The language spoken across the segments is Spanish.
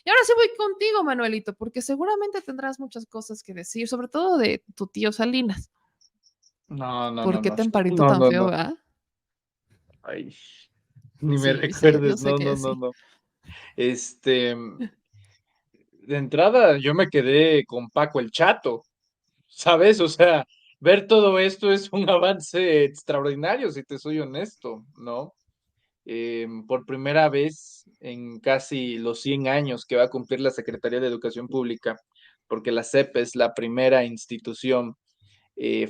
Y ahora sí voy contigo, Manuelito, porque seguramente tendrás muchas cosas que decir, sobre todo de tu tío Salinas. No, no, no, ¿Por qué no, te emparito no, tan no, feo, no. ah? Ay, ni me Sí, sí, yo recuerdes, sé no, que no, no, sí. no. Este, de entrada, yo me quedé con Paco el Chato, ¿sabes? O sea, ver todo esto es un avance extraordinario, si te soy honesto, ¿no? Por primera vez en casi los 100 años que va a cumplir la Secretaría de Educación Pública, porque la SEP es la primera institución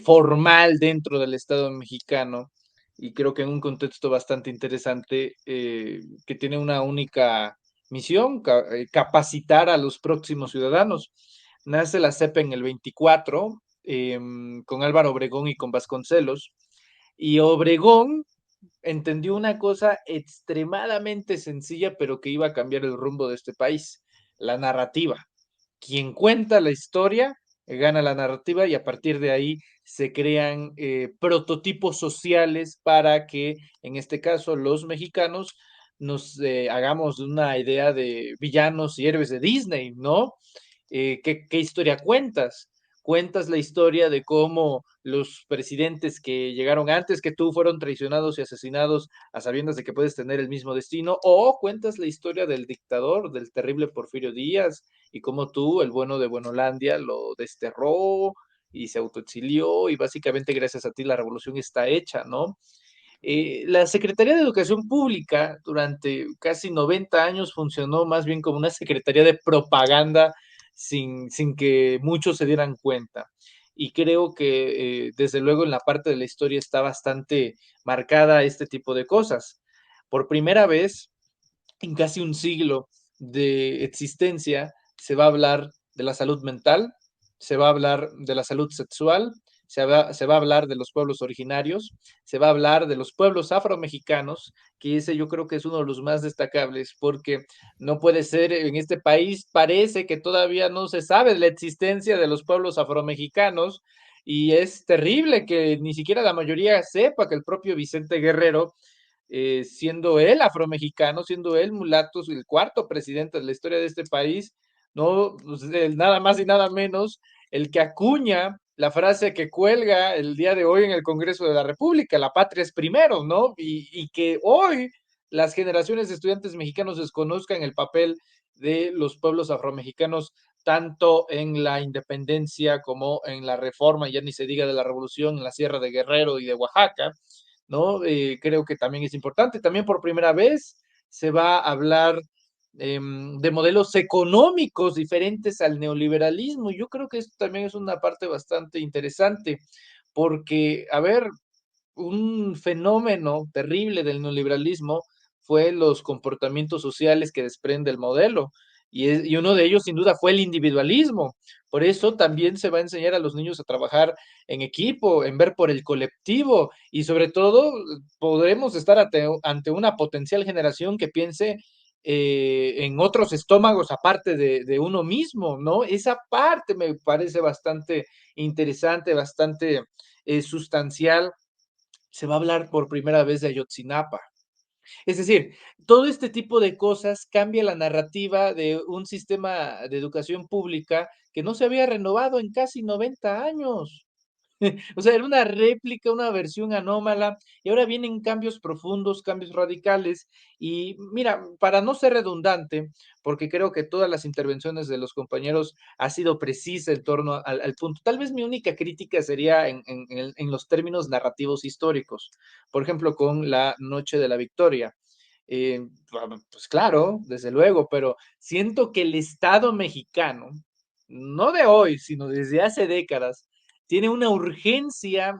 formal dentro del Estado mexicano y creo que en un contexto bastante interesante que tiene una única misión, capacitar a los próximos ciudadanos. Nace la CEP en el 24 con Álvaro Obregón y con Vasconcelos y Obregón entendió una cosa extremadamente sencilla, pero que iba a cambiar el rumbo de este país, la narrativa. Quien cuenta la historia gana la narrativa y a partir de ahí se crean prototipos sociales para que, en este caso, los mexicanos nos hagamos una idea de villanos y héroes de Disney, ¿no? ¿Qué historia cuentas? Cuentas la historia de cómo los presidentes que llegaron antes que tú fueron traicionados y asesinados a sabiendas de que puedes tener el mismo destino, o cuentas la historia del dictador, del terrible Porfirio Díaz, y cómo tú, el bueno de Buenolandia, lo desterró y se autoexilió, y básicamente gracias a ti la revolución está hecha, ¿no? La Secretaría de Educación Pública durante casi 90 años funcionó más bien como una secretaría de propaganda sin que muchos se dieran cuenta. Y creo que desde luego en la parte de la historia está bastante marcada este tipo de cosas. Por primera vez en casi un siglo de existencia se va a hablar de la salud mental, se va a hablar de la salud sexual, se va a hablar de los pueblos originarios, se va a hablar de los pueblos afromexicanos, que ese yo creo que es uno de los más destacables, porque no puede ser, en este país parece que todavía no se sabe de la existencia de los pueblos afromexicanos, y es terrible que ni siquiera la mayoría sepa que el propio Vicente Guerrero siendo él afromexicano, siendo él mulato, el cuarto presidente de la historia de este país, no, pues, nada más y nada menos, el que acuña la frase que cuelga el día de hoy en el Congreso de la República, la patria es primero, ¿no? Y que hoy las generaciones de estudiantes mexicanos desconozcan el papel de los pueblos afromexicanos tanto en la independencia como en la reforma, ya ni se diga de la revolución en la Sierra de Guerrero y de Oaxaca, ¿no? Creo que también es importante. También por primera vez se va a hablar de modelos económicos diferentes al neoliberalismo. Yo creo que esto también es una parte bastante interesante, porque, a ver, un fenómeno terrible del neoliberalismo fue los comportamientos sociales que desprende el modelo. Y uno de ellos, sin duda, fue el individualismo. Por eso también se va a enseñar a los niños a trabajar en equipo, en ver por el colectivo y sobre todo podremos estar ante una potencial generación que piense en otros estómagos aparte de uno mismo, ¿no? Esa parte me parece bastante interesante, bastante sustancial. Se va a hablar por primera vez de Ayotzinapa. Es decir, todo este tipo de cosas cambia la narrativa de un sistema de educación pública que no se había renovado en casi 90 años. O sea, era una réplica, una versión anómala, y ahora vienen cambios profundos, cambios radicales. Y mira, para no ser redundante, porque creo que todas las intervenciones de los compañeros ha sido precisa en torno al punto. Tal vez mi única crítica sería en los términos narrativos históricos. Por ejemplo, con la Noche de la Victoria. Pues claro, desde luego, pero siento que el Estado mexicano, no de hoy, sino desde hace décadas, tiene una urgencia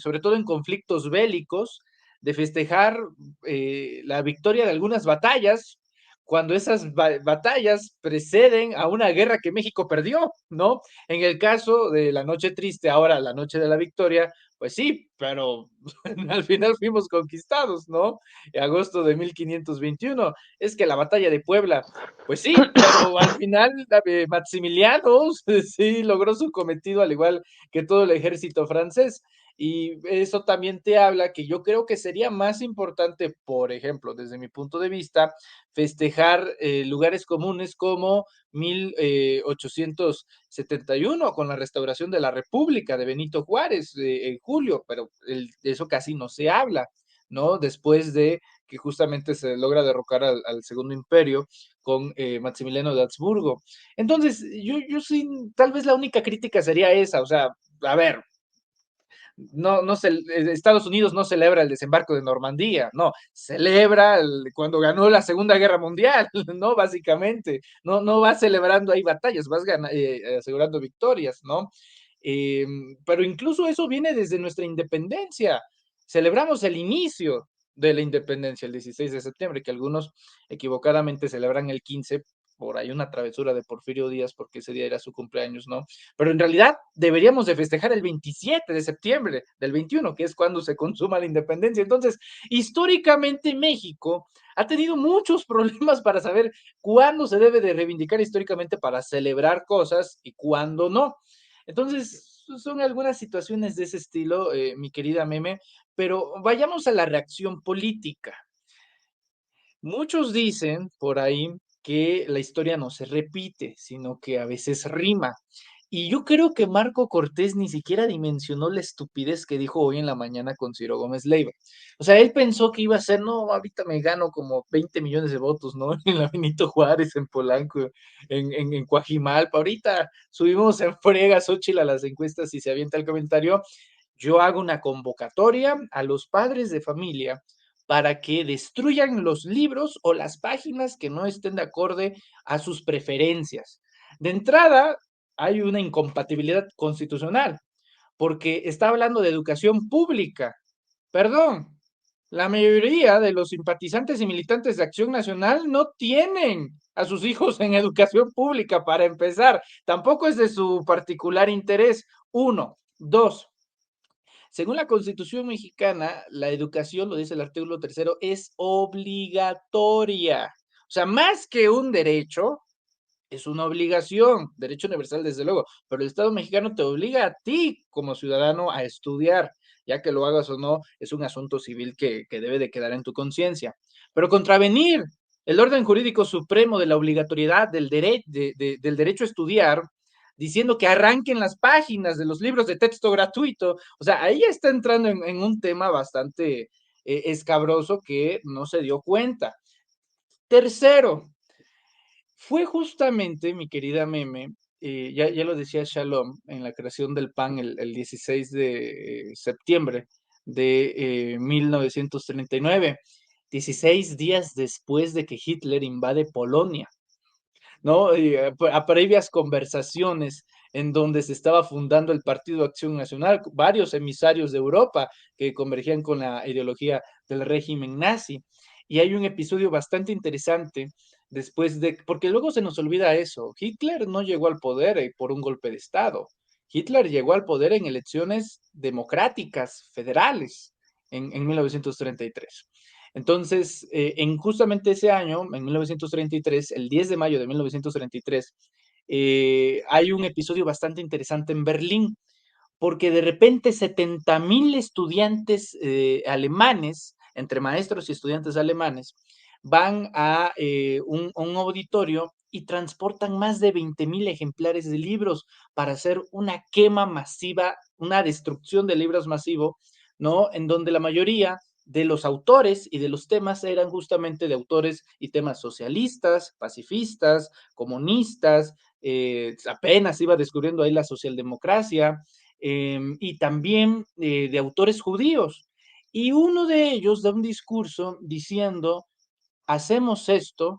sobre todo en conflictos bélicos, de festejar la victoria de algunas batallas, cuando esas batallas preceden a una guerra que México perdió, ¿no? En el caso de la Noche Triste, ahora la Noche de la Victoria, pues sí, pero al final fuimos conquistados, ¿no? En agosto de 1521. Es que la batalla de Puebla, pues sí, pero al final Maximiliano sí logró su cometido al igual que todo el ejército francés. Y eso también te habla que yo creo que sería más importante, por ejemplo, desde mi punto de vista, festejar lugares comunes como 1871 con la restauración de la República de Benito Juárez en julio, pero de eso casi no se habla, ¿no? Después de que justamente se logra derrocar al Segundo Imperio con Maximiliano de Habsburgo. Entonces, yo sí, tal vez la única crítica sería esa, o sea, a ver, no Estados Unidos no celebra el desembarco de Normandía, no, celebra cuando ganó la Segunda Guerra Mundial, ¿no? Básicamente, no va celebrando ahí batallas, vas asegurando victorias, ¿no? Pero incluso eso viene desde nuestra independencia. Celebramos el inicio de la independencia el 16 de septiembre, que algunos equivocadamente celebran el 15 por ahí una travesura de Porfirio Díaz, porque ese día era su cumpleaños, ¿no? Pero en realidad deberíamos de festejar el 27 de septiembre del 21, que es cuando se consuma la independencia. Entonces, históricamente México ha tenido muchos problemas para saber cuándo se debe de reivindicar históricamente para celebrar cosas y cuándo no. Entonces, son algunas situaciones de ese estilo, mi querida Meme, pero vayamos a la reacción política. Muchos dicen por ahí que la historia no se repite, sino que a veces rima. Y yo creo que Marco Cortés ni siquiera dimensionó la estupidez que dijo hoy en la mañana con Ciro Gómez Leiva. O sea, él pensó que iba a ser, no, ahorita me gano como 20 millones de votos, ¿no? En la Benito Juárez, en Polanco, en Coajimalpa. Ahorita subimos en frega Xochitl a las encuestas y se avienta el comentario. Yo hago una convocatoria a los padres de familia para que destruyan los libros o las páginas que no estén de acorde a sus preferencias. De entrada, hay una incompatibilidad constitucional, porque está hablando de educación pública. Perdón, la mayoría de los simpatizantes y militantes de Acción Nacional no tienen a sus hijos en educación pública para empezar. Tampoco es de su particular interés. Uno. Dos, según la Constitución mexicana, la educación, lo dice el artículo tercero, es obligatoria. O sea, más que un derecho, es una obligación, derecho universal desde luego, pero el Estado mexicano te obliga a ti como ciudadano a estudiar, ya que lo hagas o no, es un asunto civil que debe de quedar en tu conciencia. Pero contravenir el orden jurídico supremo de la obligatoriedad del derecho a estudiar, diciendo que arranquen las páginas de los libros de texto gratuito, o sea, ahí está entrando en un tema bastante escabroso que no se dio cuenta. Tercero, fue justamente, mi querida Meme, ya lo decía Shalom en la creación del PAN el 16 de septiembre de 1939, 16 días después de que Hitler invade Polonia, ¿no? Y a previas conversaciones en donde se estaba fundando el Partido Acción Nacional, varios emisarios de Europa que convergían con la ideología del régimen nazi. Y hay un episodio bastante interesante después de, porque luego se nos olvida eso, Hitler no llegó al poder por un golpe de Estado, Hitler llegó al poder en elecciones democráticas, federales, en 1933. Entonces, en justamente ese año, en 1933, el 10 de mayo de 1933, hay un episodio bastante interesante en Berlín, porque de repente 70,000 estudiantes alemanes, entre maestros y estudiantes alemanes, van a un auditorio y transportan más de 20,000 ejemplares de libros para hacer una quema masiva, una destrucción de libros masivo, ¿no? En donde la mayoría de los autores y de los temas eran justamente de autores y temas socialistas, pacifistas, comunistas, apenas iba descubriendo ahí la socialdemocracia, y también de autores judíos. Y uno de ellos da un discurso diciendo, hacemos esto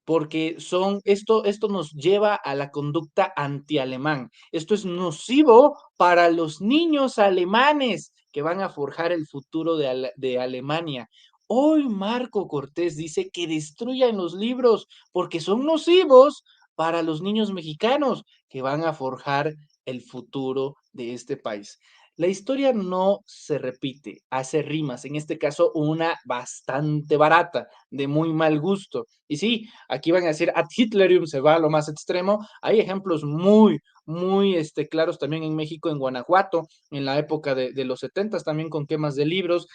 porque esto nos lleva a la conducta anti-alemán. Esto es nocivo para los niños alemanes que van a forjar el futuro de Alemania. Hoy Marco Cortés dice que destruyan los libros porque son nocivos para los niños mexicanos que van a forjar el futuro de este país. La historia no se repite, hace rimas, en este caso una bastante barata, de muy mal gusto. Y sí, aquí van a decir ad Hitlerium se va a lo más extremo. Hay ejemplos muy, muy claros también en México, en Guanajuato, en la época de los 70 también con quemas de libros,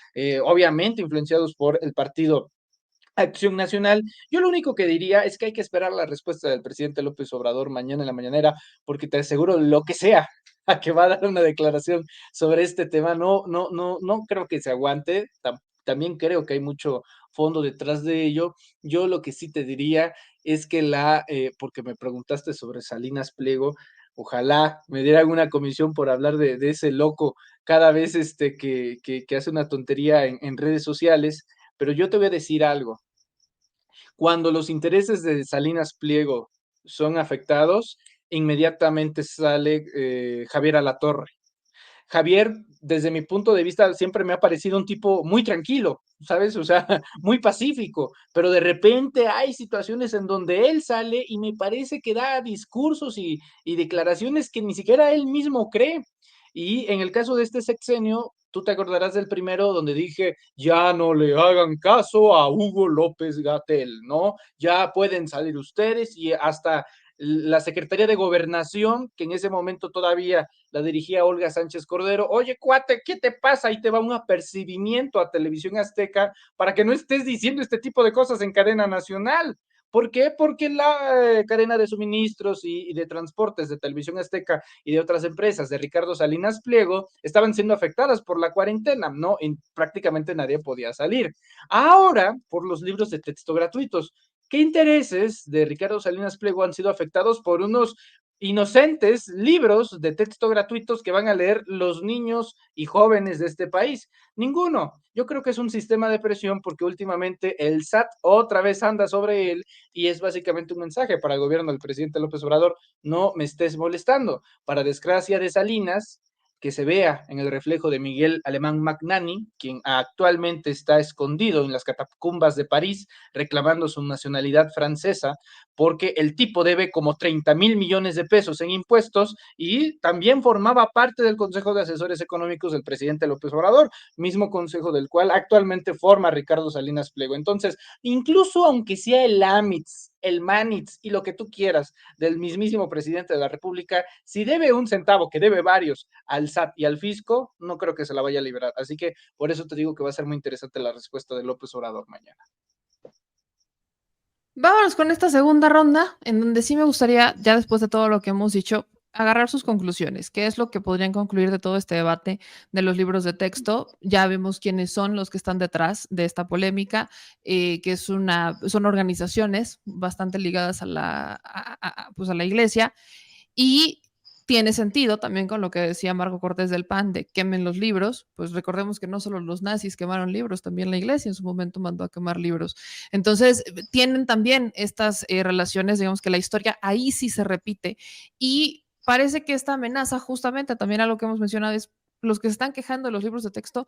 obviamente influenciados por el partido Acción Nacional. Yo lo único que diría es que hay que esperar la respuesta del presidente López Obrador mañana en la mañanera, porque te aseguro lo que sea a que va a dar una declaración sobre este tema. No creo que se aguante. También creo que hay mucho fondo detrás de ello. Yo lo que sí te diría es que porque me preguntaste sobre Salinas Pliego, ojalá me diera alguna comisión por hablar de ese loco cada vez que hace una tontería en redes sociales, pero yo te voy a decir algo. Cuando los intereses de Salinas Pliego son afectados, inmediatamente sale Javier Alatorre. Javier, desde mi punto de vista, siempre me ha parecido un tipo muy tranquilo, ¿sabes? O sea, muy pacífico, pero de repente hay situaciones en donde él sale y me parece que da discursos y declaraciones que ni siquiera él mismo cree. Y en el caso de este sexenio, tú te acordarás del primero donde dije, ya no le hagan caso a Hugo López Gatell, ¿no? Ya pueden salir ustedes y hasta la Secretaría de Gobernación, que en ese momento todavía la dirigía Olga Sánchez Cordero. Oye, cuate, ¿qué te pasa? Ahí te va un apercibimiento a Televisión Azteca para que no estés diciendo este tipo de cosas en cadena nacional. ¿Por qué? Porque la cadena de suministros y de transportes de Televisión Azteca y de otras empresas de Ricardo Salinas Pliego estaban siendo afectadas por la cuarentena, ¿no? Y prácticamente nadie podía salir. Ahora, por los libros de texto gratuitos, ¿qué intereses de Ricardo Salinas Pliego han sido afectados por unos inocentes libros de texto gratuitos que van a leer los niños y jóvenes de este país? Ninguno. Yo creo que es un sistema de presión porque últimamente el SAT otra vez anda sobre él y es básicamente un mensaje para el gobierno del presidente López Obrador: no me estés molestando. Para desgracia de Salinas, que se vea en el reflejo de Miguel Alemán Magnani, quien actualmente está escondido en las catacumbas de París reclamando su nacionalidad francesa, porque el tipo debe como 30,000 millones de pesos en impuestos y también formaba parte del Consejo de Asesores Económicos del presidente López Obrador, mismo consejo del cual actualmente forma Ricardo Salinas Pliego. Entonces, incluso aunque sea el AMITS, el MANITS y lo que tú quieras del mismísimo presidente de la República, si debe un centavo, que debe varios, al SAT y al fisco, no creo que se la vaya a liberar. Así que por eso te digo que va a ser muy interesante la respuesta de López Obrador mañana. Vámonos con esta segunda ronda, en donde sí me gustaría, ya después de todo lo que hemos dicho, agarrar sus conclusiones. ¿Qué es lo que podrían concluir de todo este debate de los libros de texto? Ya vemos quiénes son los que están detrás de esta polémica, que son organizaciones bastante ligadas pues a la iglesia, y tiene sentido también con lo que decía Marco Cortés del PAN de quemen los libros. Pues recordemos que no solo los nazis quemaron libros, también la iglesia en su momento mandó a quemar libros. Entonces, tienen también estas relaciones, digamos que la historia ahí sí se repite. Y parece que esta amenaza, justamente también a lo que hemos mencionado, es los que se están quejando de los libros de texto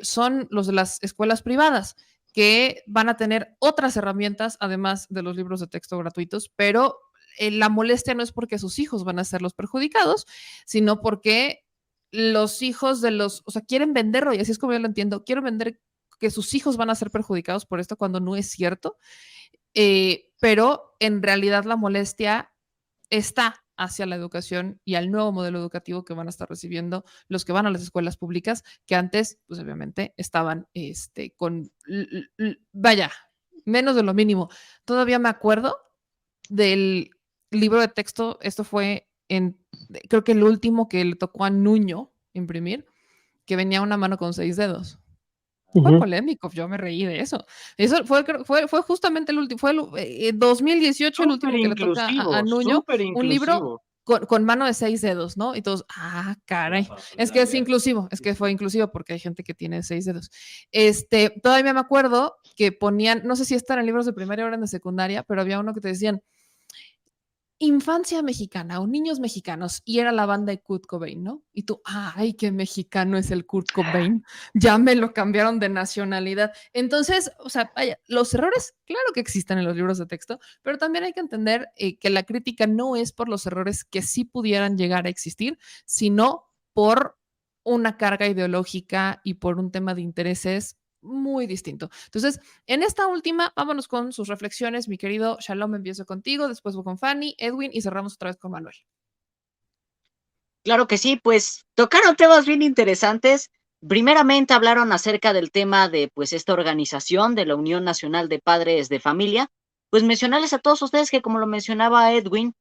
son los de las escuelas privadas, que van a tener otras herramientas, además de los libros de texto gratuitos, pero la molestia no es porque sus hijos van a ser los perjudicados, sino porque los hijos de o sea, quieren venderlo, y así es como yo lo entiendo, quieren vender que sus hijos van a ser perjudicados por esto cuando no es cierto, pero en realidad la molestia está hacia la educación y al nuevo modelo educativo que van a estar recibiendo los que van a las escuelas públicas, que antes, pues obviamente, estaban con, vaya, menos de lo mínimo. Todavía me acuerdo del libro de texto, esto fue creo que el último que le tocó a Nuño imprimir, que venía una mano con 6 dedos. Fue polémico, yo me reí de eso. Eso fue justamente el último, fue el 2018 el Súper último que le toca a inclusivo, Nuño, súper un libro inclusivo. con mano de 6 dedos, ¿no? Y todos, caray, es que es inclusivo, es que fue inclusivo porque hay gente que tiene 6 dedos. Todavía me acuerdo que ponían, no sé si están en libros de primaria o eran de secundaria, pero había uno que te decían, infancia mexicana o niños mexicanos, y era la banda de Kurt Cobain, ¿no? Y tú, ay, qué mexicano es el Kurt Cobain, ya me lo cambiaron de nacionalidad. Entonces, o sea, vaya, los errores, claro que existen en los libros de texto, pero también hay que entender que la crítica no es por los errores que sí pudieran llegar a existir, sino por una carga ideológica y por un tema de intereses muy distinto. Entonces, en esta última, vámonos con sus reflexiones, mi querido Shalom, empiezo contigo, después voy con Fanny, Edwin y cerramos otra vez con Manuel. Claro que sí, pues tocaron temas bien interesantes. Primeramente hablaron acerca del tema de pues esta organización de la Unión Nacional de Padres de Familia. Pues mencionarles a todos ustedes que como lo mencionaba Edwin,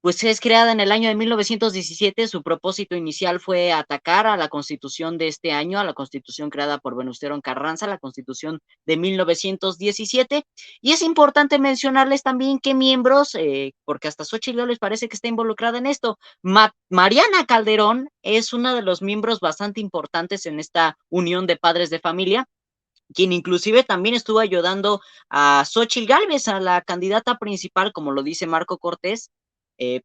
pues es creada en el año de 1917. Su propósito inicial fue atacar a la constitución de este año, a la constitución creada por Venustiano Carranza, la constitución de 1917. Y es importante mencionarles también que miembros, porque hasta Xochitl les parece que está involucrada en esto, Mariana Calderón es una de los miembros bastante importantes en esta unión de padres de familia, quien inclusive también estuvo ayudando a Xochitl Gálvez, a la candidata principal, como lo dice Marco Cortés,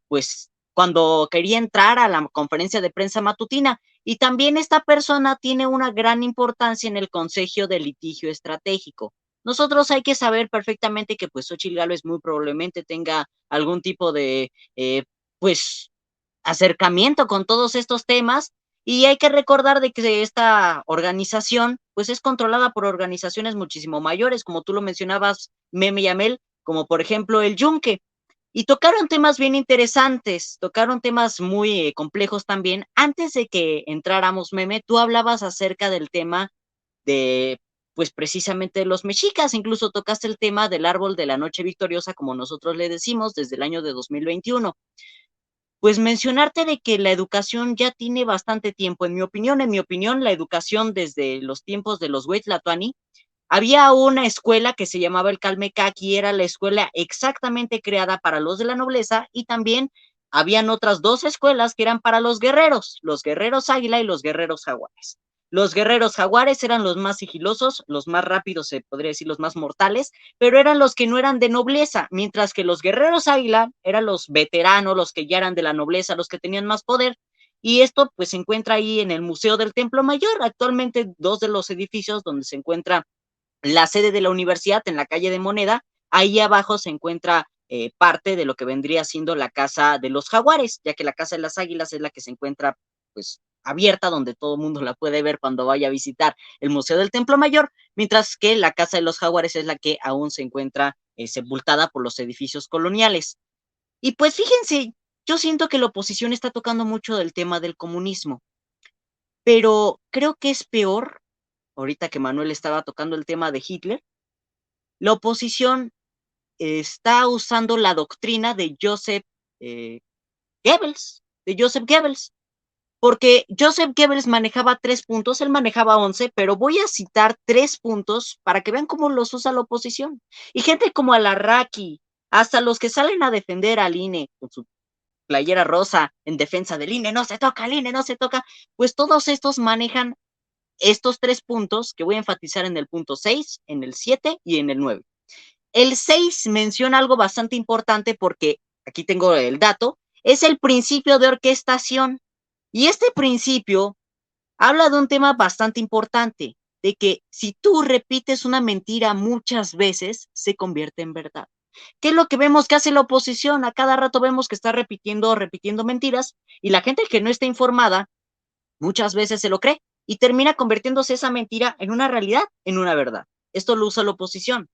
pues cuando quería entrar a la conferencia de prensa matutina. Y también esta persona tiene una gran importancia en el Consejo de Litigio Estratégico. Nosotros hay que saber perfectamente que pues Xochitl Gálvez muy probablemente tenga algún tipo de pues acercamiento con todos estos temas, y hay que recordar de que esta organización pues es controlada por organizaciones muchísimo mayores, como tú lo mencionabas, Meme y Amel, como por ejemplo el Yunque. Y tocaron temas bien interesantes, tocaron temas muy complejos también. Antes de que entráramos, Meme, tú hablabas acerca del tema de, pues precisamente los mexicas, incluso tocaste el tema del árbol de la noche victoriosa, como nosotros le decimos, desde el año de 2021. Pues mencionarte de que la educación ya tiene bastante tiempo. En mi opinión, la educación desde los tiempos de los Hueytlatonani, había una escuela que se llamaba el Calmecac y era la escuela exactamente creada para los de la nobleza, y también habían otras dos escuelas que eran para los guerreros águila y los guerreros jaguares. Los guerreros jaguares eran los más sigilosos, los más rápidos, se podría decir, los más mortales, pero eran los que no eran de nobleza, mientras que los guerreros águila eran los veteranos, los que ya eran de la nobleza, los que tenían más poder. Y esto pues se encuentra ahí en el Museo del Templo Mayor, actualmente dos de los edificios donde se encuentra la sede de la universidad en la calle de Moneda. Ahí abajo se encuentra parte de lo que vendría siendo la casa de los jaguares, ya que la casa de las águilas es la que se encuentra pues abierta, donde todo el mundo la puede ver cuando vaya a visitar el Museo del Templo Mayor, mientras que la casa de los jaguares es la que aún se encuentra sepultada por los edificios coloniales. Y pues fíjense, yo siento que la oposición está tocando mucho del tema del comunismo, pero creo que es peor, ahorita que Manuel estaba tocando el tema de Hitler, la oposición está usando la doctrina de eh, Joseph Goebbels, porque Joseph Goebbels manejaba 3 puntos, él manejaba 11, pero voy a citar 3 puntos para que vean cómo los usa la oposición. Y gente como Alarraqui, hasta los que salen a defender al INE con su playera rosa en defensa del INE, no se toca, el INE no se toca, pues todos estos manejan estos 3 puntos que voy a enfatizar en el punto 6, en el 7 y en el 9. El 6 menciona algo bastante importante porque, aquí tengo el dato, es el principio de orquestación. Y este principio habla de un tema bastante importante, de que si tú repites una mentira muchas veces, se convierte en verdad. ¿Qué es lo que vemos que hace la oposición? A cada rato vemos que está repitiendo mentiras, y la gente que no está informada muchas veces se lo cree y termina convirtiéndose esa mentira en una realidad, en una verdad. Esto lo usa la oposición.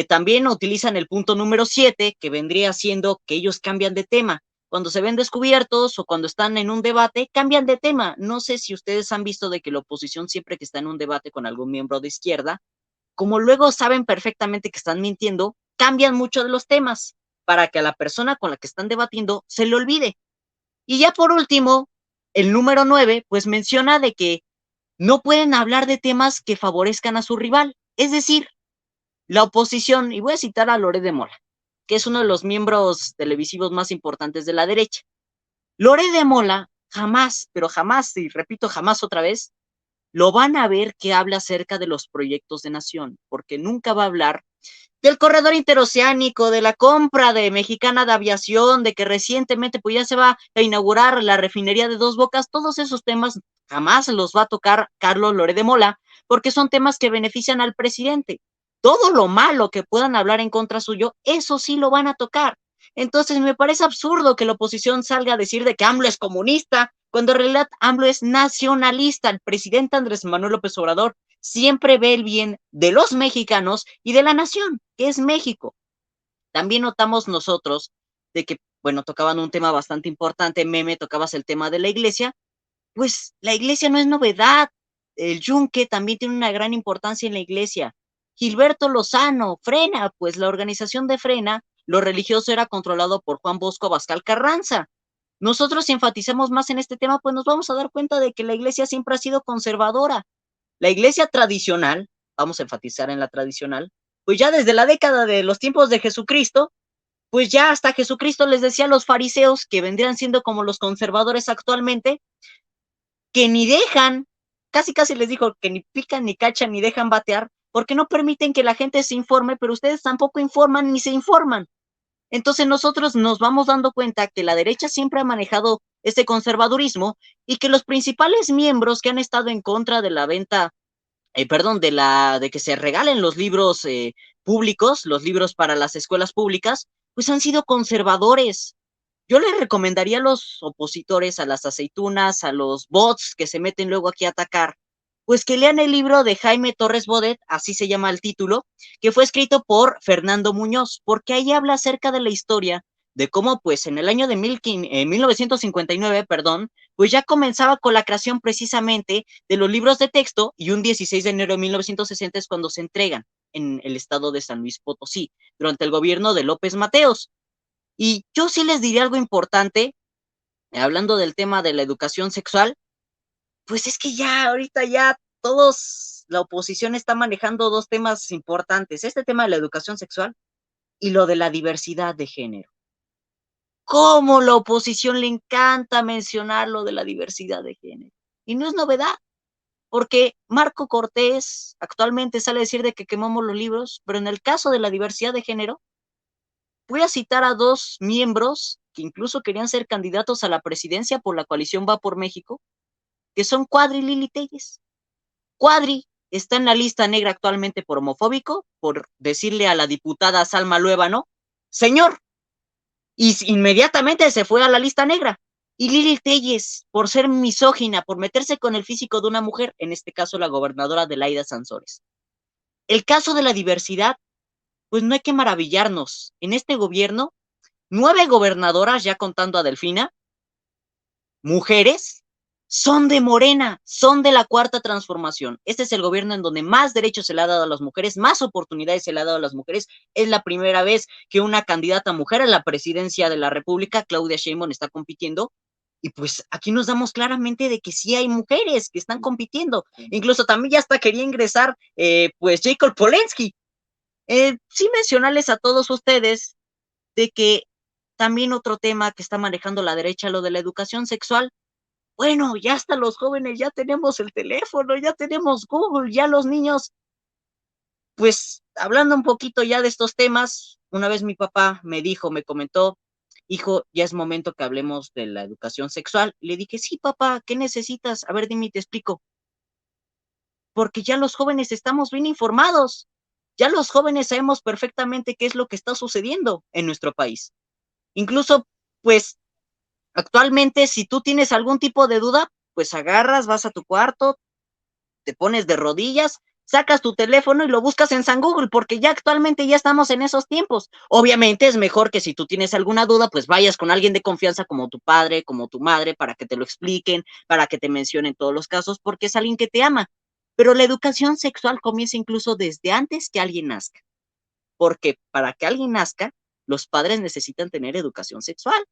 También utilizan el punto número 7, que vendría siendo que ellos cambian de tema. Cuando se ven descubiertos o cuando están en un debate, cambian de tema. No sé si ustedes han visto de que la oposición, siempre que está en un debate con algún miembro de izquierda, como luego saben perfectamente que están mintiendo, cambian mucho de los temas para que a la persona con la que están debatiendo se le olvide. Y ya por último, el número 9, pues menciona de que no pueden hablar de temas que favorezcan a su rival. Es decir, la oposición, y voy a citar a Loret de Mola, que es uno de los miembros televisivos más importantes de la derecha. Loret de Mola jamás, pero jamás, y repito, jamás otra vez, lo van a ver que habla acerca de los proyectos de nación, porque nunca va a hablar del corredor interoceánico, de la compra de Mexicana de Aviación, de que recientemente pues ya se va a inaugurar la refinería de Dos Bocas. Todos esos temas jamás los va a tocar Carlos Loret de Mola, porque son temas que benefician al presidente. Todo lo malo que puedan hablar en contra suyo, eso sí lo van a tocar. Entonces me parece absurdo que la oposición salga a decir de que AMLO es comunista, cuando en realidad AMLO es nacionalista. El presidente Andrés Manuel López Obrador siempre ve el bien de los mexicanos y de la nación, que es México. También notamos nosotros de que, bueno, tocaban un tema bastante importante. Meme, tocabas el tema de la iglesia. Pues la iglesia no es novedad. El yunque también tiene una gran importancia en la iglesia. Gilberto Lozano, Frena, pues la organización de Frena, lo religioso era controlado por Juan Bosco Abascal Carranza. Nosotros si enfatizamos más en este tema, pues nos vamos a dar cuenta de que la iglesia siempre ha sido conservadora. La iglesia tradicional, vamos a enfatizar en la tradicional, pues ya desde la década de los tiempos de Jesucristo, pues ya hasta Jesucristo les decía a los fariseos, que vendrían siendo como los conservadores actualmente, que ni dejan, casi les dijo que ni pican, ni cachan, ni dejan batear, porque no permiten que la gente se informe, pero ustedes tampoco informan ni se informan. Entonces nosotros nos vamos dando cuenta que la derecha siempre ha manejado este conservadurismo y que los principales miembros que han estado en contra de la venta, de que se regalen los libros públicos, los libros para las escuelas públicas, pues han sido conservadores. Yo les recomendaría a los opositores, a las aceitunas, a los bots que se meten luego aquí a atacar, pues que lean el libro de Jaime Torres Bodet, así se llama el título, que fue escrito por Fernando Muñoz, porque ahí habla acerca de la historia de cómo, pues, en el año de 1959, pues ya comenzaba con la creación precisamente de los libros de texto, y un 16 de enero de 1960 es cuando se entregan en el estado de San Luis Potosí, durante el gobierno de López Mateos. Y yo sí les diría algo importante, hablando del tema de la educación sexual, pues es que ya, ahorita ya todos, la oposición está manejando dos temas importantes, este tema de la educación sexual y lo de la diversidad de género. ¿Cómo la oposición le encanta mencionar lo de la diversidad de género? Y no es novedad, porque Marco Cortés actualmente sale a decir de que quemamos los libros, pero en el caso de la diversidad de género, voy a citar a dos miembros que incluso querían ser candidatos a la presidencia por la coalición Va por México, que son Cuadri y Lili Telles. Cuadri está en la lista negra actualmente por homofóbico, por decirle a la diputada Salma Luébano, señor, y inmediatamente se fue a la lista negra. Y Lili Telles, por ser misógina, por meterse con el físico de una mujer, en este caso la gobernadora Adelaida Sansores. El caso de la diversidad, pues no hay que maravillarnos. En este gobierno, 9 gobernadoras, ya contando a Delfina, mujeres, son de Morena, son de la Cuarta Transformación. Este es el gobierno en donde más derechos se le ha dado a las mujeres, más oportunidades se le ha dado a las mujeres. Es la primera vez que una candidata mujer a la presidencia de la República, Claudia Sheinbaum, está compitiendo. Y pues aquí nos damos claramente de que sí hay mujeres que están compitiendo. Incluso también ya hasta quería ingresar, pues, Jacob Polensky. Sí mencionarles a todos ustedes de que también otro tema que está manejando la derecha, lo de la educación sexual. Bueno, ya hasta los jóvenes ya tenemos el teléfono, ya tenemos Google, ya los niños. Pues hablando un poquito ya de estos temas, una vez mi papá me dijo, me comentó, hijo, ya es momento que hablemos de la educación sexual. Le dije, sí, papá, ¿qué necesitas? A ver, dime, te explico. Porque ya los jóvenes estamos bien informados. Ya los jóvenes sabemos perfectamente qué es lo que está sucediendo en nuestro país. Incluso, pues, actualmente, si tú tienes algún tipo de duda, pues agarras, vas a tu cuarto, te pones de rodillas, sacas tu teléfono y lo buscas en San Google, porque ya actualmente ya estamos en esos tiempos. Obviamente es mejor que si tú tienes alguna duda, pues vayas con alguien de confianza como tu padre, como tu madre, para que te lo expliquen, para que te mencionen todos los casos, porque es alguien que te ama. Pero la educación sexual comienza incluso desde antes que alguien nazca, porque para que alguien nazca, los padres necesitan tener educación sexual,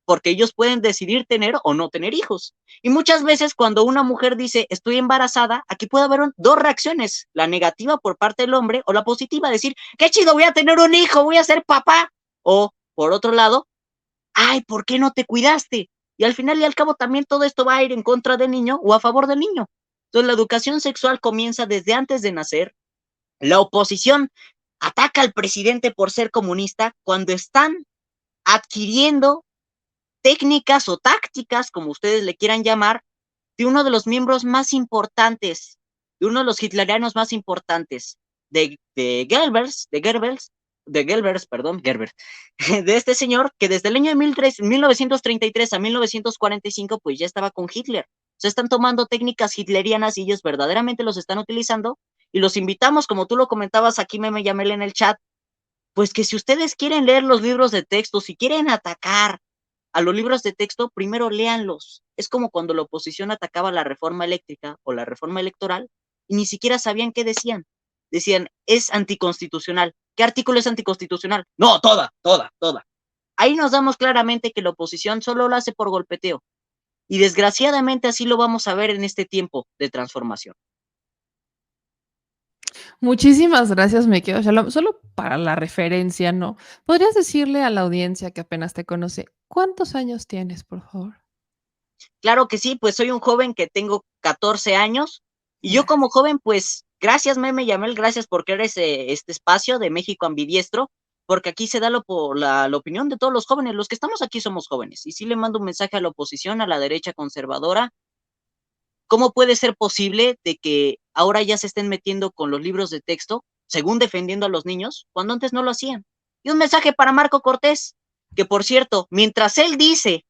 porque ellos pueden decidir tener o no tener hijos. Y muchas veces cuando una mujer dice estoy embarazada, aquí puede haber dos reacciones, la negativa por parte del hombre o la positiva, decir, qué chido, voy a tener un hijo, voy a ser papá. O por otro lado, ay, ¿por qué no te cuidaste? Y al final y al cabo también todo esto va a ir en contra del niño o a favor del niño. Entonces la educación sexual comienza desde antes de nacer. La oposición ataca al presidente por ser comunista cuando están adquiriendo técnicas o tácticas, como ustedes le quieran llamar, de uno de los miembros más importantes, de uno de los hitlerianos más importantes, de este señor que desde el año de 1933 a 1945 pues ya estaba con Hitler. Se están tomando técnicas hitlerianas y ellos verdaderamente los están utilizando y los invitamos, como tú lo comentabas aquí, Meme Yamel, en el chat, pues que si ustedes quieren leer los libros de texto, si quieren atacar a los libros de texto, primero léanlos. Es como cuando la oposición atacaba la reforma eléctrica o la reforma electoral y ni siquiera sabían qué decían. Decían, es anticonstitucional. ¿Qué artículo es anticonstitucional? No, toda. Ahí nos damos claramente que la oposición solo lo hace por golpeteo. Y desgraciadamente así lo vamos a ver en este tiempo de transformación. Muchísimas gracias, me quedo Shalom. Solo para la referencia, ¿no? ¿Podrías decirle a la audiencia que apenas te conoce, cuántos años tienes, por favor? Claro que sí, pues soy un joven que tengo 14 años y yo como joven, pues gracias Meme Yamel, gracias por crear este espacio de México Ambidiestro, porque aquí se da la opinión de todos los jóvenes, los que estamos aquí somos jóvenes, y sí le mando un mensaje a la oposición, a la derecha conservadora. ¿Cómo puede ser posible de que ahora ya se estén metiendo con los libros de texto, según defendiendo a los niños, cuando antes no lo hacían? Y un mensaje para Marco Cortés, que por cierto, mientras él dice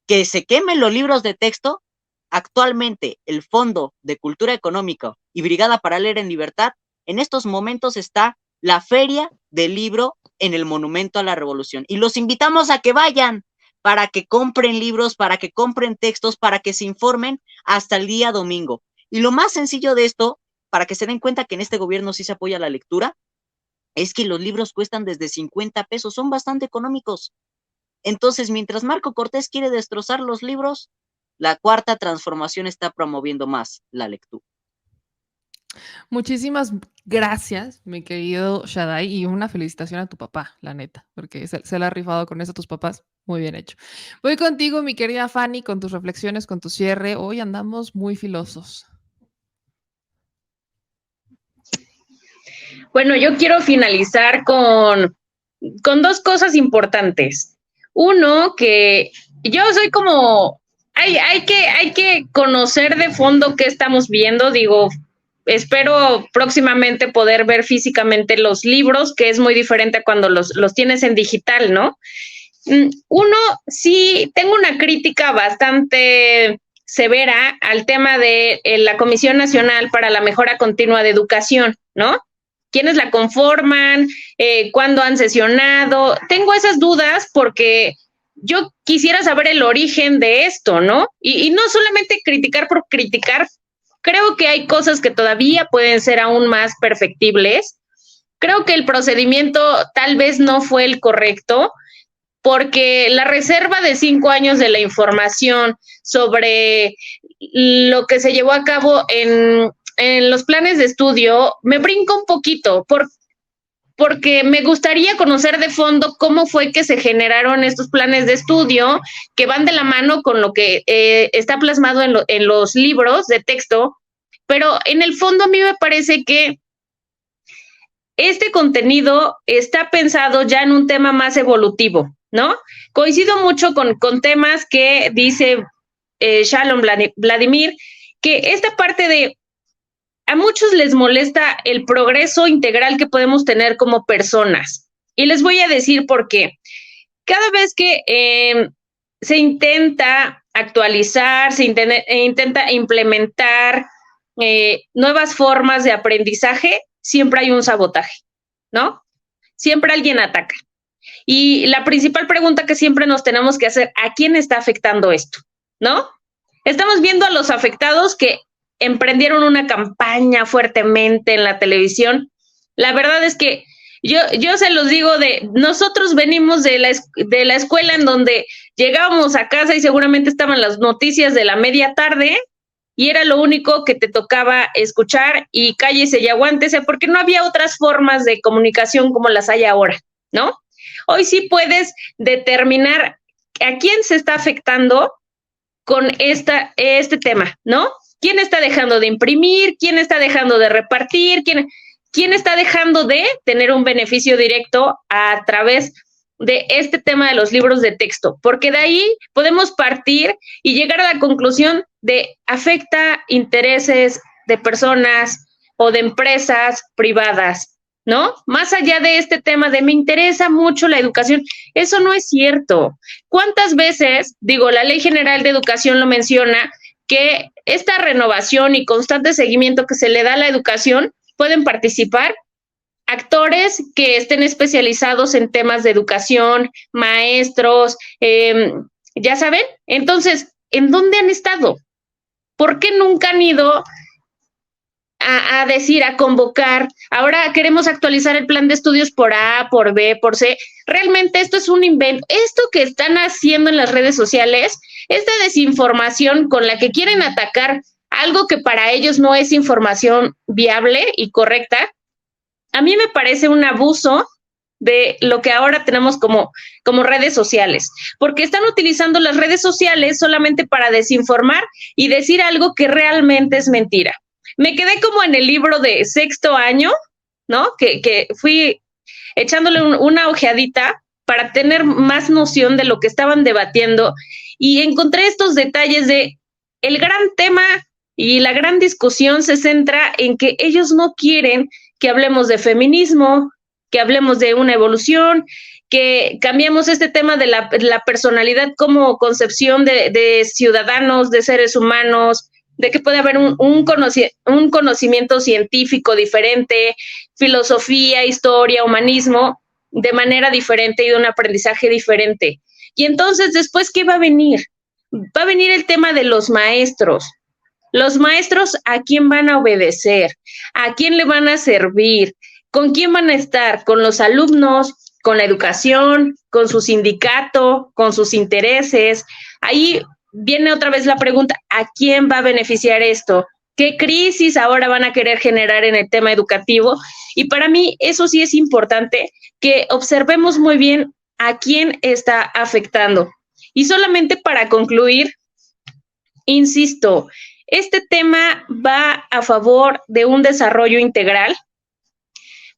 que se quemen los libros de texto, actualmente el Fondo de Cultura Económica y Brigada para Leer en Libertad, en estos momentos está la Feria del Libro en el Monumento a la Revolución. Y los invitamos a que vayan, para que compren libros, para que compren textos, para que se informen hasta el día domingo. Y lo más sencillo de esto, para que se den cuenta que en este gobierno sí se apoya la lectura, es que los libros cuestan desde 50 pesos, son bastante económicos. Entonces, mientras Marco Cortés quiere destrozar los libros, la Cuarta Transformación está promoviendo más la lectura. Muchísimas gracias, mi querido Shaddai, y una felicitación a tu papá, la neta, porque se la ha rifado con eso a tus papás. Muy bien hecho. Voy contigo, mi querida Fanny, con tus reflexiones, con tu cierre. Hoy andamos muy filosos. Bueno, yo quiero finalizar con dos cosas importantes. Uno, que yo soy como, hay que conocer de fondo qué estamos viendo. Digo, espero próximamente poder ver físicamente los libros, que es muy diferente a cuando los tienes en digital, ¿no? Uno, sí, tengo una crítica bastante severa al tema de la Comisión Nacional para la Mejora Continua de Educación, ¿no? ¿Quiénes la conforman? ¿Cuándo han sesionado? Tengo esas dudas porque yo quisiera saber el origen de esto, ¿no? Y no solamente criticar por criticar, creo que hay cosas que todavía pueden ser aún más perfectibles. Creo que el procedimiento tal vez no fue el correcto, porque la reserva de 5 años de la información sobre lo que se llevó a cabo en los planes de estudio me brinca un poquito, porque me gustaría conocer de fondo cómo fue que se generaron estos planes de estudio que van de la mano con lo que está plasmado en los libros de texto, pero en el fondo a mí me parece que este contenido está pensado ya en un tema más evolutivo, ¿no? Coincido mucho con temas que dice Shalom Vladimir, que esta parte de a muchos les molesta el progreso integral que podemos tener como personas. Y les voy a decir por qué. Cada vez que se intenta actualizar, se intenta implementar nuevas formas de aprendizaje, siempre hay un sabotaje, ¿no? Siempre alguien ataca. Y la principal pregunta que siempre nos tenemos que hacer, ¿a quién está afectando esto? ¿No? Estamos viendo a los afectados que emprendieron una campaña fuertemente en la televisión. La verdad es que yo se los digo, nosotros venimos de la escuela en donde llegábamos a casa y seguramente estaban las noticias de la media tarde y era lo único que te tocaba escuchar y cállese y aguántese, porque no había otras formas de comunicación como las hay ahora, ¿no? Hoy sí puedes determinar a quién se está afectando con este tema, ¿no? ¿Quién está dejando de imprimir? ¿Quién está dejando de repartir? ¿Quién está dejando de tener un beneficio directo a través de este tema de los libros de texto? Porque de ahí podemos partir y llegar a la conclusión de afecta intereses de personas o de empresas privadas, ¿no? Más allá de este tema de me interesa mucho la educación, eso no es cierto. ¿Cuántas veces, la Ley General de Educación lo menciona, que esta renovación y constante seguimiento que se le da a la educación pueden participar actores que estén especializados en temas de educación, maestros, ya saben. Entonces, ¿en dónde han estado? ¿Por qué nunca han ido a decir, a convocar? Ahora queremos actualizar el plan de estudios por A, por B, por C. Realmente esto es un invento. Esto que están haciendo en las redes sociales, esta desinformación con la que quieren atacar algo que para ellos no es información viable y correcta, a mí me parece un abuso de lo que ahora tenemos como redes sociales, porque están utilizando las redes sociales solamente para desinformar y decir algo que realmente es mentira. Me quedé como en el libro de sexto año, ¿no? Que fui echándole una ojeadita para tener más noción de lo que estaban debatiendo y encontré estos detalles de el gran tema y la gran discusión se centra en que ellos no quieren que hablemos de feminismo, que hablemos de una evolución, que cambiemos este tema de la personalidad como concepción de ciudadanos, de seres humanos, de que puede haber un conocimiento científico diferente, filosofía, historia, humanismo, de manera diferente y de un aprendizaje diferente. Y entonces, después, ¿qué va a venir? Va a venir el tema de los maestros. Los maestros, ¿a quién van a obedecer? ¿A quién le van a servir? ¿Con quién van a estar? ¿Con los alumnos? ¿Con la educación? ¿Con su sindicato? ¿Con sus intereses? Ahí viene otra vez la pregunta, ¿a quién va a beneficiar esto? ¿Qué crisis ahora van a querer generar en el tema educativo? Y para mí eso sí es importante, que observemos muy bien a quién está afectando. Y solamente para concluir, insisto, este tema va a favor de un desarrollo integral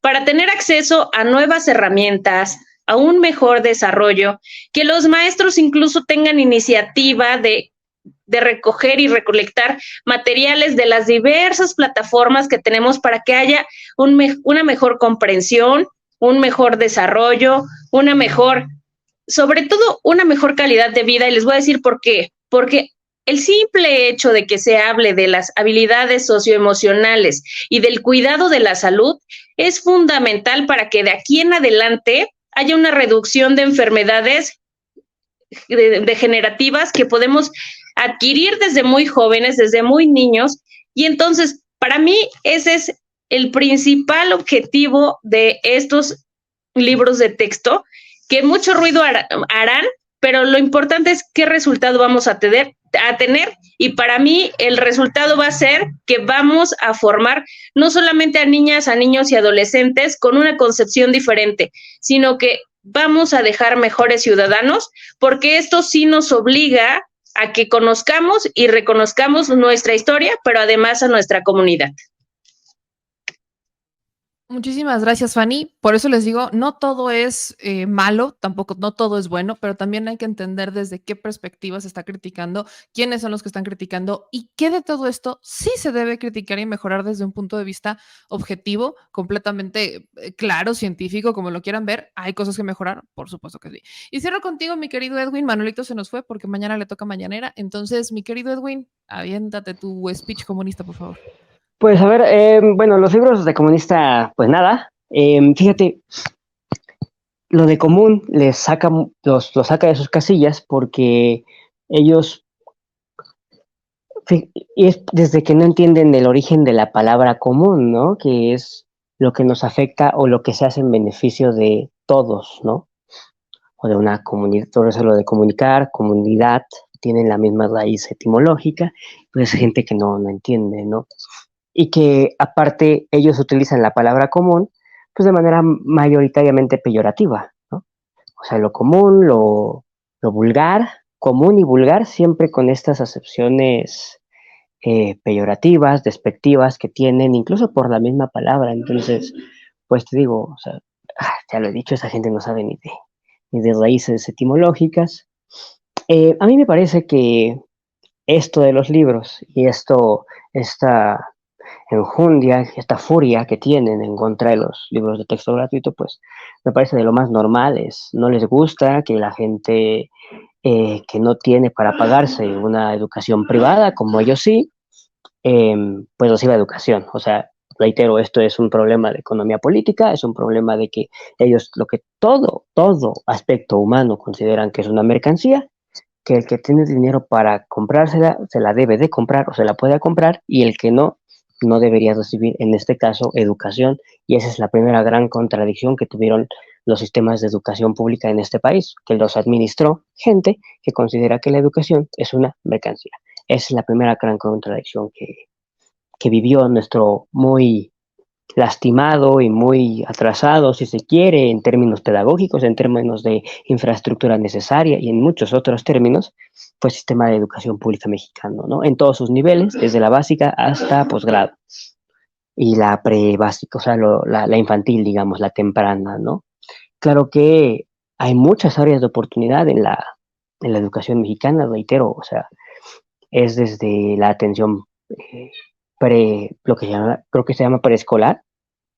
para tener acceso a nuevas herramientas, a un mejor desarrollo, que los maestros incluso tengan iniciativa de recoger y recolectar materiales de las diversas plataformas que tenemos para que haya una mejor comprensión, un mejor desarrollo, sobre todo una mejor calidad de vida. Y les voy a decir por qué. Porque el simple hecho de que se hable de las habilidades socioemocionales y del cuidado de la salud es fundamental para que de aquí en adelante haya una reducción de enfermedades degenerativas que podemos adquirir desde muy jóvenes, desde muy niños. Y entonces, para mí, ese es el principal objetivo de estos libros de texto, que mucho ruido harán, pero lo importante es qué resultado vamos a tener, y para mí el resultado va a ser que vamos a formar no solamente a niñas, a niños y adolescentes con una concepción diferente, sino que vamos a dejar mejores ciudadanos, porque esto sí nos obliga a que conozcamos y reconozcamos nuestra historia, pero además a nuestra comunidad. Muchísimas gracias, Fanny. Por eso les digo, no todo es malo, tampoco no todo es bueno, pero también hay que entender desde qué perspectiva se está criticando, quiénes son los que están criticando y qué de todo esto sí se debe criticar y mejorar desde un punto de vista objetivo, completamente claro, científico, como lo quieran ver. Hay cosas que mejorar, por supuesto que sí. Y cierro contigo, mi querido Edwin. Manuelito se nos fue porque mañana le toca mañanera. Entonces, mi querido Edwin, aviéntate tu speech comunista, por favor. Pues a ver, bueno, los libros de comunista, pues nada. Fíjate, lo de común los saca de sus casillas porque ellos, y es desde que no entienden el origen de la palabra común, ¿no? Que es lo que nos afecta o lo que se hace en beneficio de todos, ¿no? O de una comunidad, todo eso lo de comunicar, comunidad, tienen la misma raíz etimológica, pues gente que no entiende, ¿no? Y que aparte ellos utilizan la palabra común pues de manera mayoritariamente peyorativa, ¿no? O sea, lo común, lo vulgar, común y vulgar, siempre con estas acepciones peyorativas, despectivas que tienen, incluso por la misma palabra. Entonces, pues te digo, o sea, ya lo he dicho, esa gente no sabe ni de raíces etimológicas. A mí me parece que esto de los libros y esta enjundia, esta furia que tienen en contra de los libros de texto gratuito, pues me parece de lo más normal. No les gusta que la gente que no tiene para pagarse una educación privada, como ellos sí, pues reciba educación. O sea, reitero, esto es un problema de economía política, es un problema de que ellos todo aspecto humano consideran que es una mercancía, que el que tiene dinero para comprársela se la debe de comprar o se la puede comprar, y el que no, no debería recibir, en este caso, educación. Y esa es la primera gran contradicción que tuvieron los sistemas de educación pública en este país, que los administró gente que considera que la educación es una mercancía. Esa es la primera gran contradicción que vivió nuestro muy lastimado y muy atrasado, si se quiere, en términos pedagógicos, en términos de infraestructura necesaria y en muchos otros términos, pues sistema de educación pública mexicano, ¿no? En todos sus niveles, desde la básica hasta posgrado y la pre-básica, o sea, la infantil, digamos, la temprana, ¿no? Claro que hay muchas áreas de oportunidad en la educación mexicana, reitero, o sea, es desde la atención lo que creo que se llama preescolar,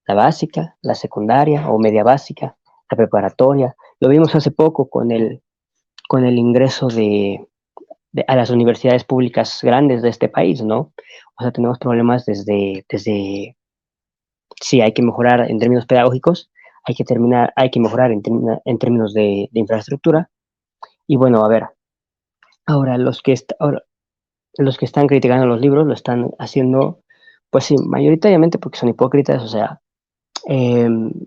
la básica, la secundaria o media básica, la preparatoria. Lo vimos hace poco con el ingreso a las universidades públicas grandes de este país, ¿no? O sea, tenemos problemas sí, hay que mejorar en términos pedagógicos, hay que mejorar en términos de infraestructura. Y bueno, a ver, ahora los que están criticando los libros lo están haciendo, pues sí, mayoritariamente porque son hipócritas, o sea,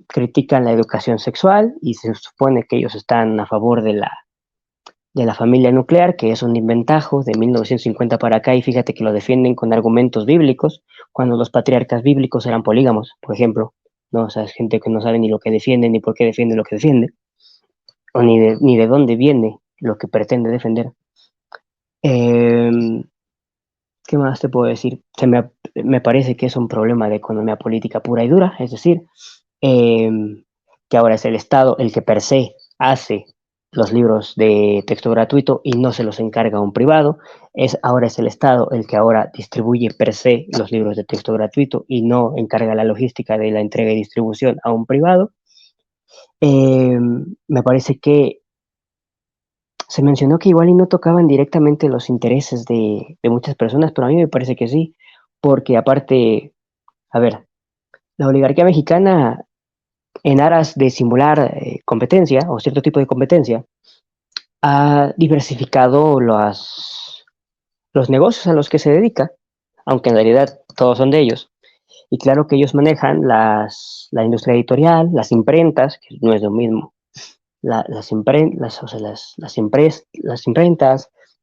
critican la educación sexual y se supone que ellos están a favor de la familia nuclear, que es un inventajo de 1950 para acá, y fíjate que lo defienden con argumentos bíblicos, cuando los patriarcas bíblicos eran polígamos, por ejemplo, ¿no? O sea, es gente que no sabe ni lo que defiende, ni por qué defiende lo que defiende, o ni de dónde viene lo que pretende defender. Eh, ¿Qué más te puedo decir? Me parece que es un problema de economía política pura y dura, es decir, eh, que ahora es el Estado el que per se hace los libros de texto gratuito y no se los encarga a un privado. Ahora es el Estado el que ahora distribuye per se los libros de texto gratuito y no encarga la logística de la entrega y distribución a un privado. Me parece que se mencionó que igual y no tocaban directamente los intereses de muchas personas, pero a mí me parece que sí, porque aparte, a ver, la oligarquía mexicana, en aras de simular competencia o cierto tipo de competencia, ha diversificado los negocios a los que se dedica, aunque en realidad todos son de ellos. Y claro que ellos manejan la industria editorial, las imprentas, que no es lo mismo, las imprentas,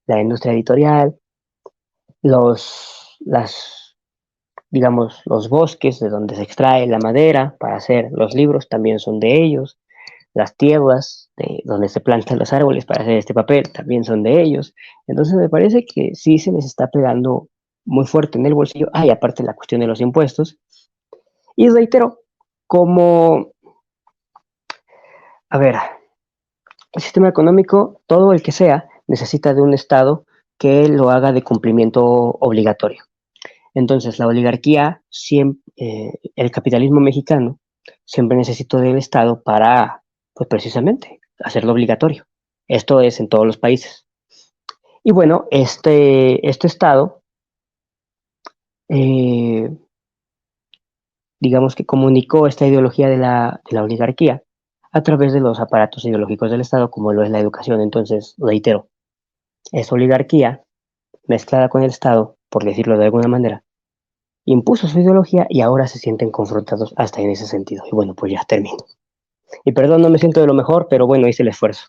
la industria editorial, las, digamos, los bosques de donde se extrae la madera para hacer los libros también son de ellos, las tierras de donde se plantan los árboles para hacer este papel también son de ellos. Entonces me parece que sí se les está pegando muy fuerte en el bolsillo. Y aparte la cuestión de los impuestos. Y reitero, como, a ver, el sistema económico, todo el que sea, necesita de un Estado que lo haga de cumplimiento obligatorio. Entonces, la oligarquía, el capitalismo mexicano, siempre necesitó del Estado para, pues precisamente, hacerlo obligatorio. Esto es en todos los países. Y bueno, este Estado, digamos que comunicó esta ideología de la oligarquía a través de los aparatos ideológicos del Estado, como lo es la educación. Entonces, reitero, es oligarquía mezclada con el Estado, por decirlo de alguna manera, impuso su ideología y ahora se sienten confrontados hasta en ese sentido. Y bueno, pues ya termino. Y perdón, no me siento de lo mejor, pero bueno, hice el esfuerzo.